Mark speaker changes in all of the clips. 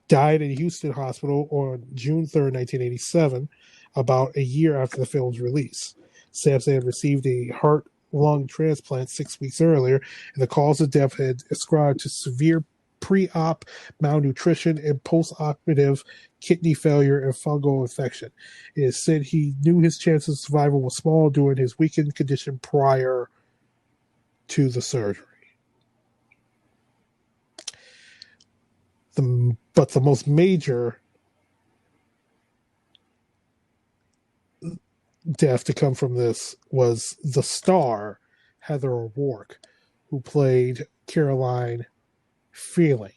Speaker 1: died in Houston Hospital on June 3rd, 1987, about a year after the film's release. Sampson had received a heart lung transplant 6 weeks earlier, and the cause of death had ascribed to severe pre-op malnutrition and post-operative kidney failure and fungal infection. It is said he knew his chances of survival were small during his weakened condition prior to the surgery. But the most major death to come from this was the star, Heather O'Rourke, who played Caroline Feeling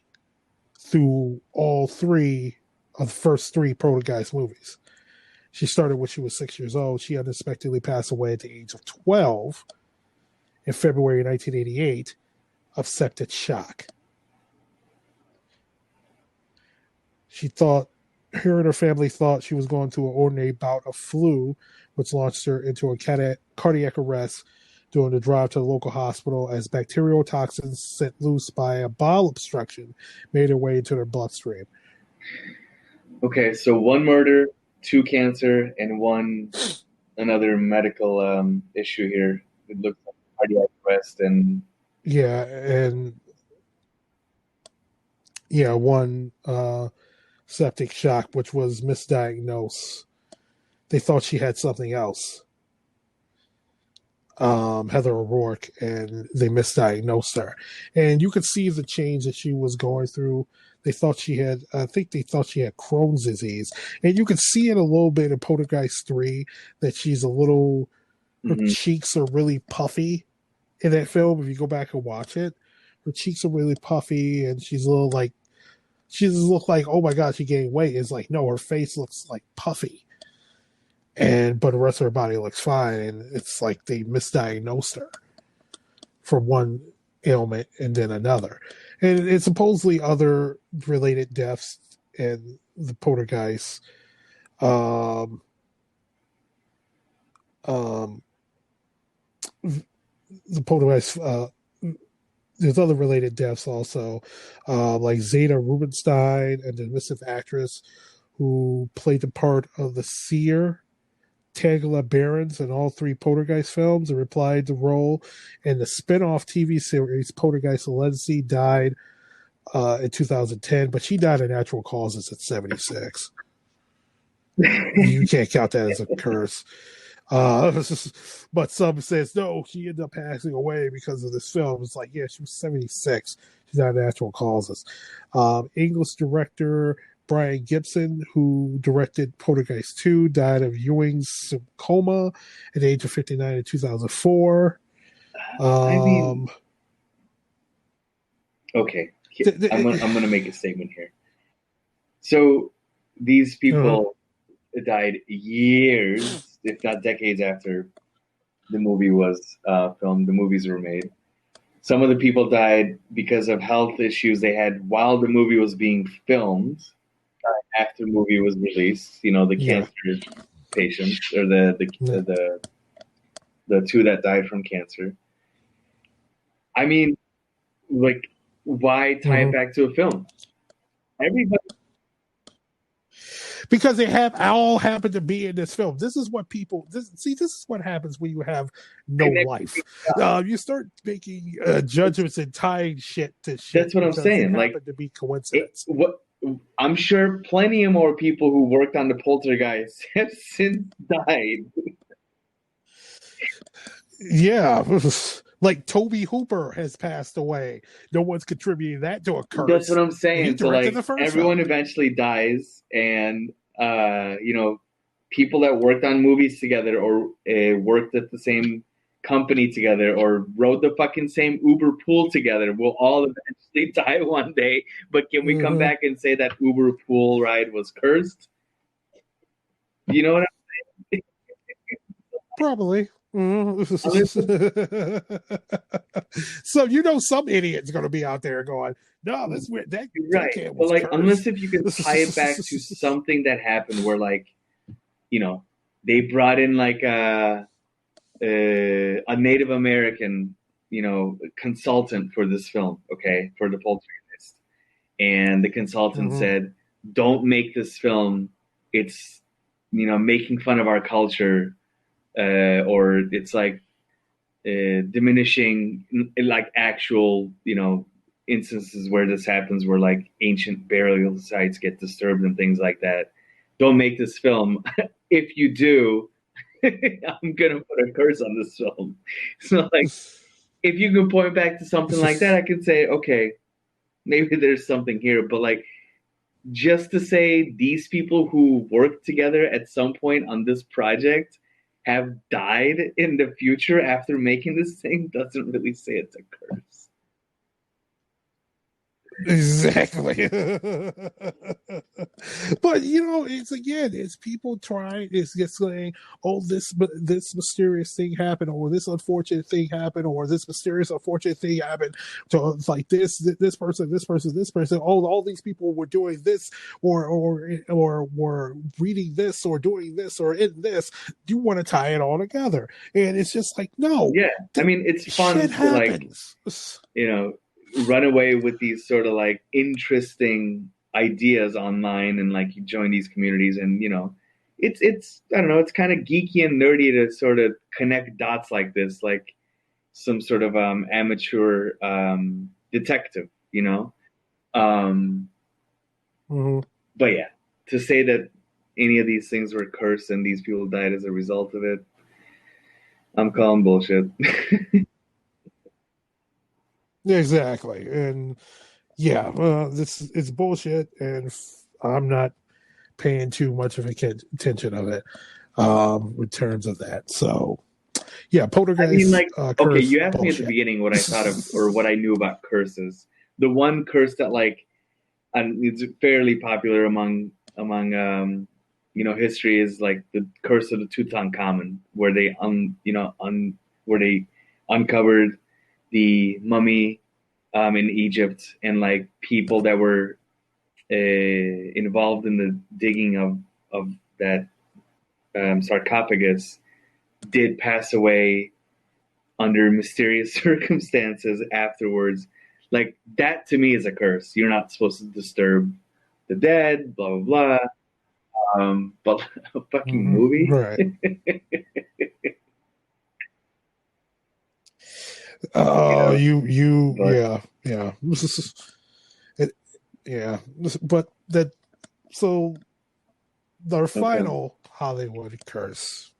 Speaker 1: through all three of the first three Poltergeist movies. She started when she was 6 years old. She unexpectedly passed away at the age of 12 in February 1988 of septic shock. Her and her family thought she was going through an ordinary bout of flu, which launched her into a cardiac arrest during the drive to the local hospital as bacterial toxins sent loose by a bowel obstruction made their way into their bloodstream.
Speaker 2: Okay, so one murder, two cancer, and another medical issue here. It looks like cardiac arrest and...
Speaker 1: one septic shock, which was misdiagnosed. They thought she had something else, Heather O'Rourke, and they misdiagnosed her. And you could see the change that she was going through. They thought she had Crohn's disease. And you could see it a little bit in Poltergeist 3, that she's her cheeks are really puffy in that film. If you go back and watch it, her cheeks are really puffy, and she's a little like, she just looked like, oh my God, she gained weight. It's like, no, her face looks like puffy. But the rest of her body looks fine. And it's like they misdiagnosed her for one ailment and then another. And it's supposedly other related deaths in the Poltergeist. The Poltergeist, there's other related deaths also, like Zeta Rubinstein, and the missing actress who played the part of the seer, Tangela Barons, in all three Poltergeist films, and replied the role in the spin-off TV series Poltergeist Legacy, died in 2010, but she died of natural causes at 76. You can't count that as a curse. But some says no, she ended up passing away because of this film. It's like, yeah, she was 76. She's not natural causes. English director Brian Gibson, who directed Poltergeist 2, died of Ewing's sarcoma at the age of 59 in 2004.
Speaker 2: Okay, I'm gonna make a statement here. So these people died years, if not decades, after the movie was filmed, the movies were made. Some of the people died because of health issues they had while the movie was being filmed. After the movie was released, the cancer patients, or the two that died from cancer. I mean, like, why tie it back to a film? Everybody.
Speaker 1: Because they all happen to be in this film. This is what people... This is what happens when you have no life. You start making judgments and tying shit to shit.
Speaker 2: That's what I'm saying.
Speaker 1: It happen to be coincidence.
Speaker 2: I'm sure plenty of more people who worked on the Poltergeist have since died.
Speaker 1: Yeah. Like Toby Hooper has passed away. No one's contributing that to a curse.
Speaker 2: That's what I'm saying. So like everyone eventually dies, and people that worked on movies together or worked at the same company together or rode the fucking same Uber pool together will all eventually die one day. But can we come back and say that Uber pool ride was cursed? You know what I'm saying?
Speaker 1: Probably. So some idiot's going to be out there going, no, that's weird. That
Speaker 2: right. But like, unless if you can tie it back to something that happened where, like, they brought in like a Native American, consultant for this film, okay, for the Poltergeist, and the consultant said, don't make this film. It's, making fun of our culture, or it's like diminishing like actual, instances where this happens, where like ancient burial sites get disturbed and things like that. Don't make this film. If you do, I'm gonna put a curse on this film. So like, if you can point back to something like that, I could say, okay, maybe there's something here. But like, just to say these people who worked together at some point on this project have died in the future after making this thing doesn't really say it's a curse.
Speaker 1: Exactly. But it's people trying. It's just saying, "Oh, this mysterious thing happened, or this unfortunate thing happened, or this mysterious unfortunate thing happened." So it's like this person, this person, this person. All these people were doing this, or were reading this, or doing this, or in this. Do you want to tie it all together? And it's just like, no.
Speaker 2: Yeah, I mean, it's fun
Speaker 1: Shit
Speaker 2: to
Speaker 1: happens.
Speaker 2: run away with these sort of like interesting ideas online, and like you join these communities, and it's I don't know, it's kind of geeky and nerdy to sort of connect dots like this, like some sort of amateur detective,
Speaker 1: Mm-hmm.
Speaker 2: but yeah, to say that any of these things were cursed and these people died as a result of it, I'm calling bullshit.
Speaker 1: Exactly. And yeah, this is bullshit, and I'm not paying too much of attention of it in terms of that. So yeah,
Speaker 2: I mean,
Speaker 1: Poltergeist,
Speaker 2: like, okay,
Speaker 1: curse,
Speaker 2: you asked me at the
Speaker 1: bullshit.
Speaker 2: beginning what I thought of or what I knew about curses. The one curse that like, and it's fairly popular among history, is like the curse of the Tutankhamun, where they where they uncovered the mummy in Egypt, and like people that were involved in the digging of that sarcophagus did pass away under mysterious circumstances afterwards. Like, that to me is a curse. You're not supposed to disturb the dead, blah blah blah. But a fucking movie.
Speaker 1: Right. Oh,
Speaker 2: But
Speaker 1: yeah. It, yeah. But that, so the
Speaker 2: okay,
Speaker 1: final Hollywood curse.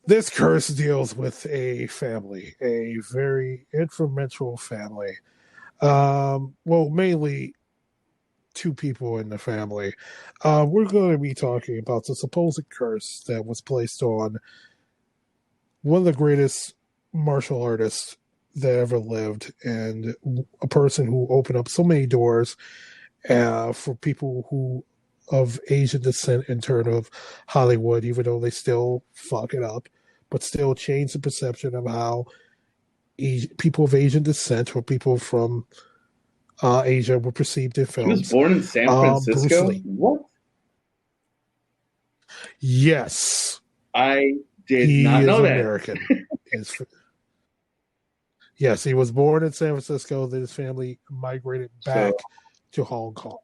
Speaker 1: This curse deals with a family, a very influential family. Well, mainly two people in the family. We're going to be talking about the supposed curse that was placed on one of the greatest martial artists that ever lived, and a person who opened up so many doors for people who of Asian descent in terms of Hollywood, even though they still fuck it up, but still change the perception of how people of Asian descent or people from Asia were perceived in
Speaker 2: he was
Speaker 1: films.
Speaker 2: born in San
Speaker 1: Bruce
Speaker 2: Francisco.
Speaker 1: Lee.
Speaker 2: What?
Speaker 1: Yes,
Speaker 2: I did
Speaker 1: he
Speaker 2: not
Speaker 1: is
Speaker 2: know that.
Speaker 1: American. Yes, he was born in San Francisco. Then his family migrated
Speaker 2: So,
Speaker 1: back to Hong Kong,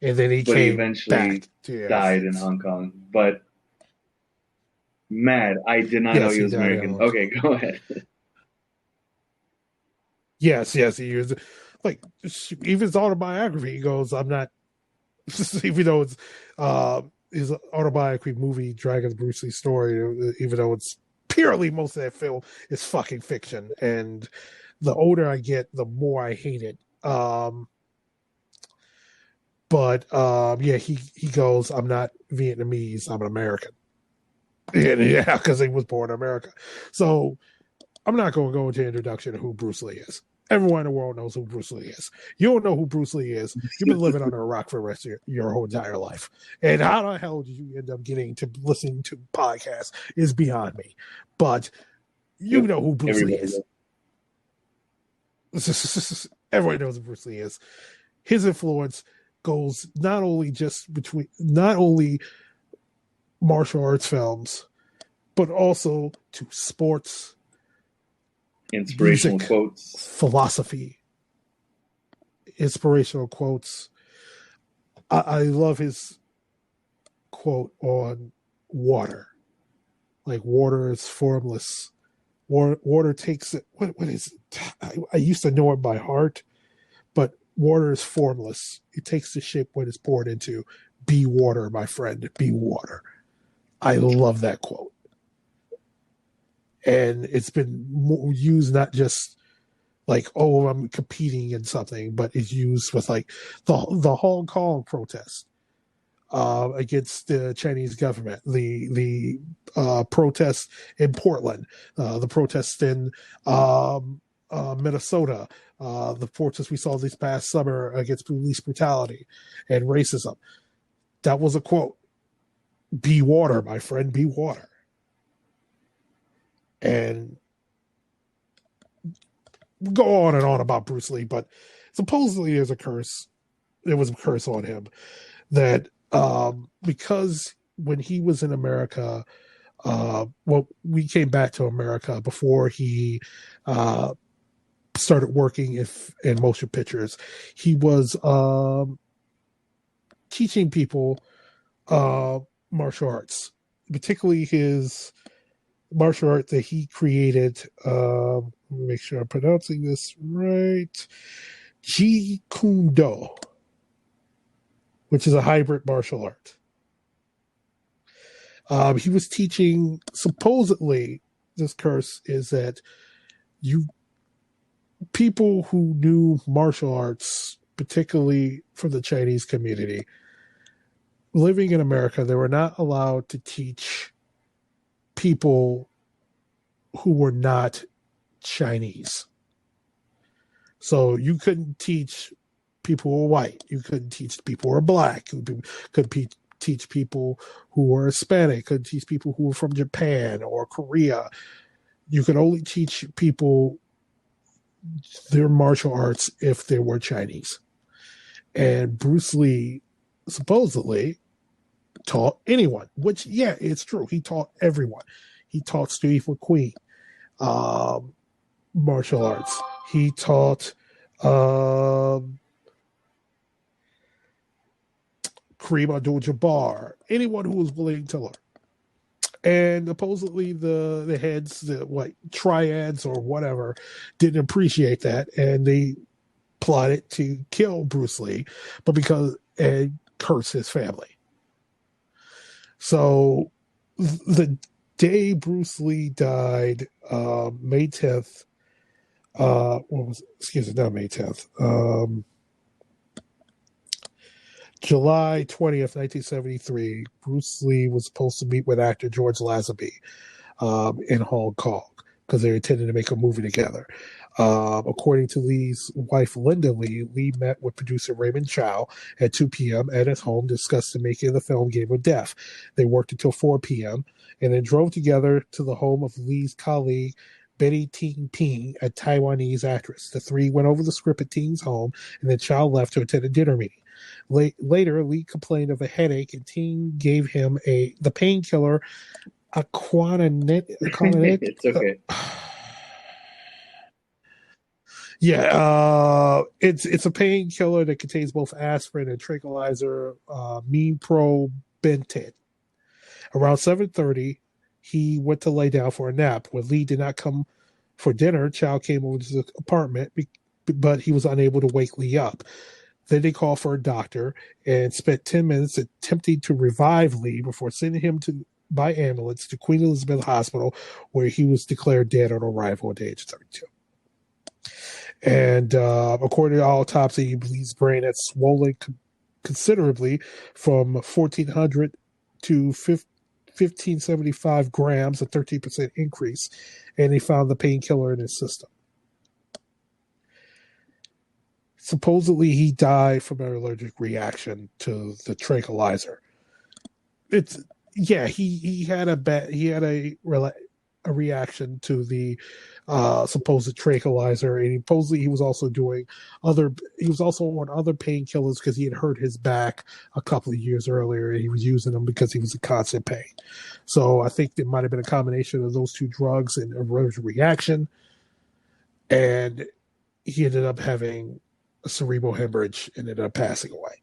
Speaker 1: and then he
Speaker 2: but he
Speaker 1: came
Speaker 2: eventually
Speaker 1: back to the United
Speaker 2: died in
Speaker 1: States.
Speaker 2: Hong Kong. But mad, I did not know
Speaker 1: Yes,
Speaker 2: he
Speaker 1: he
Speaker 2: was
Speaker 1: died in
Speaker 2: American.
Speaker 1: Hong Kong.
Speaker 2: Okay, go ahead.
Speaker 1: Yes, he was like, even his autobiography. He goes, "I'm not," even though it's his autobiography movie, Dragon's Bruce Lee story. Even though it's purely, most of that film is fucking fiction, and the older I get, the more I hate it. But yeah, he goes, "I'm not Vietnamese. I'm an American." And yeah, because he was born in America. So I'm not going to go into introduction of who Bruce Lee is. Everyone in the world knows who Bruce Lee is. You don't know who Bruce Lee is. You've been living under a rock for the rest of your whole entire life. And how the hell did you end up getting to listening to podcasts is beyond me. But you
Speaker 2: Yep,
Speaker 1: know who Bruce Lee
Speaker 2: everybody
Speaker 1: is.
Speaker 2: does.
Speaker 1: Everyone knows who Bruce Lee is. His influence goes not only martial arts films, but also to sports,
Speaker 2: Inspirational
Speaker 1: music,
Speaker 2: quotes.
Speaker 1: philosophy, inspirational quotes, I love his quote on water. Like, water is formless. Water takes it. What is it? I used to know it by heart, but water is formless. It takes the shape what it's poured into. Be water, my friend. Be water. I love that quote. And it's been used not just like, oh, I'm competing in something, but it's used with like the Hong Kong protest against the Chinese government, the protests in Portland, the protests in Minnesota, the protests we saw this past summer against police brutality and racism. That was a quote. Be water, my friend, be water. And go on and on about Bruce Lee, but supposedly there's a curse. There was a curse on him that because when he was in America, we came back to America before he started working in motion pictures. He was teaching people martial arts, particularly his martial art that he created. Let me make sure I'm pronouncing this right. Jeet Kune Do, which is a hybrid martial art. He was teaching, supposedly, this curse is that people who knew martial arts, particularly from the Chinese community, living in America, they were not allowed to teach people who were not Chinese. So you couldn't teach people who were white. You couldn't teach people who were black. You couldn't teach people who were Hispanic. Couldn't teach people who were from Japan or Korea. You could only teach people their martial arts if they were Chinese. And Bruce Lee supposedly taught anyone, which, yeah, it's true. He taught everyone. He taught Steve McQueen martial arts. He taught Kareem Abdul-Jabbar, anyone who was willing to learn. And supposedly the heads, the triads or whatever, didn't appreciate that, and they plotted to kill Bruce Lee, and curse his family. So the day Bruce Lee died, May 10th, not May 10th, July 20th, 1973, Bruce Lee was supposed to meet with actor George Lazenby in Hong Kong because they intended to make a movie together. According to Lee's wife, Linda Lee, Lee met with producer Raymond Chow at 2 p.m. at his home, discussed the making of the film Game of Death. They worked until 4 p.m. and then drove together to the home of Lee's colleague, Betty Ting Ping, a Taiwanese actress. The three went over the script at Ting's home, and then Chow left to attend a dinner meeting. Later, Lee complained of a headache, and Ting gave him the painkiller Aquanet.
Speaker 2: It's okay.
Speaker 1: Yeah, it's a painkiller that contains both aspirin and tranquilizer, meprobentan. Around 7:30, he went to lay down for a nap. When Lee did not come for dinner, Chow came over to the apartment, but he was unable to wake Lee up. Then they called for a doctor and spent 10 minutes attempting to revive Lee before sending him by ambulance to Queen Elizabeth Hospital, where he was declared dead on arrival at the age of 32. And according to autopsy, Lee's brain had swollen considerably from 1,400 to 1,575 grams, a 13% increase, and they found the painkiller in his system. Supposedly, he died from an allergic reaction to the tranquilizer. He had a reaction to the supposed tranquilizer, and supposedly he was also on other painkillers because he had hurt his back a couple of years earlier, and he was using them because he was in constant pain. So I think there might have been a combination of those two drugs and allergic reaction, and he ended up having a cerebral hemorrhage and ended up passing away.